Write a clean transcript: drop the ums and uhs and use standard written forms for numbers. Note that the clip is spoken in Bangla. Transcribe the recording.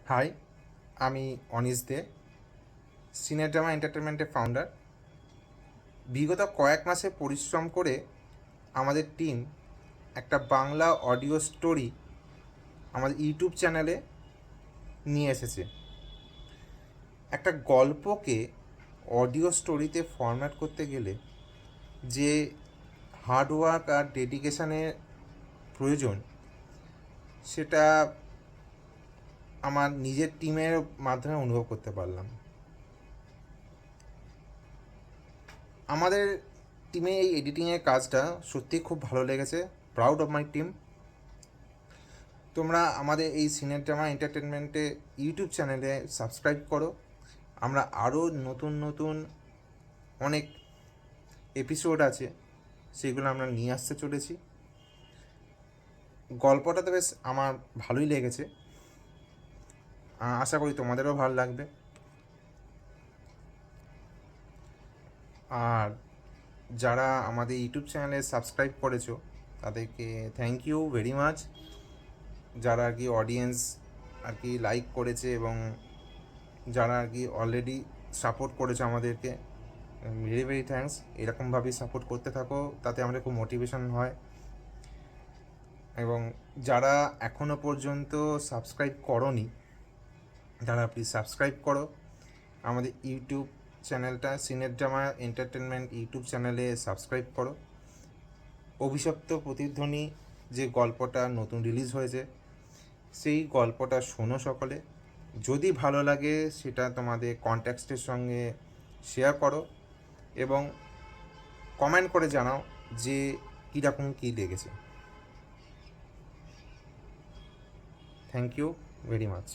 হাই, আমি অনিশ দে, সিনেড্রামা এন্টারটেনমেন্টের ফাউন্ডার। বিগত কয়েক মাসে পরিশ্রম করে আমাদের টিম একটা বাংলা অডিও স্টোরি আমাদের ইউটিউব চ্যানেলে নিয়ে এসেছে। একটা গল্পকে অডিও স্টোরিতে ফরম্যাট করতে গেলে যে হার্ডওয়ার্ক আর ডেডিকেশানের প্রয়োজন, সেটা আমার নিজের টিমের মাধ্যমে অনুভব করতে পারলাম। আমাদের টিমে এই এডিটিংয়ের কাজটা সত্যিই খুব ভালো লেগেছে। Proud of my team. তোমরা আমাদের এই সিনেড্রামা এন্টারটেনমেন্টে ইউটিউব চ্যানেলে সাবস্ক্রাইব করো। আমরা আরও নতুন নতুন অনেক এপিসোড আছে, সেগুলো আমরা নিয়ে আসতে চলেছি। গল্পটা তো বেশ আমার ভালোই লেগেছে, আশা করি তোমাদেরও ভালো লাগবে। আর যারা আমাদের ইউটিউব চ্যানেলে সাবস্ক্রাইব করেছো তাদেরকে থ্যাংক ইউ ভেরি মাচ। যারা আর কি অডিয়েন্স আর কি লাইক করেছে এবং যারা আর কি অলরেডি সাপোর্ট করেছে আমাদেরকে, ভেরি ভেরি থ্যাঙ্কস। এরকমভাবেই সাপোর্ট করতে থাকো, তাতে আমাদের খুব মোটিভেশন হয়। এবং যারা এখনও পর্যন্ত সাবস্ক্রাইব করোনি, তারা প্লিজ সাবস্ক্রাইব করো। আমাদের ইউটিউব চ্যানেলটা সিনেড্রামা এন্টারটেনমেন্ট ইউটিউব চ্যানেলে সাবস্ক্রাইব করো। অভিশপ্ত প্রতিধ্বনি যে গল্পটা নতুন রিলিজ হয়েছে, সেই গল্পটা শোনো সকলে। যদি ভালো লাগে সেটা তোমাদের কন্ট্যাক্টের সঙ্গে শেয়ার করো এবং কমেন্ট করে জানাও যে কীরকম কী লেগেছে। Thank you very much.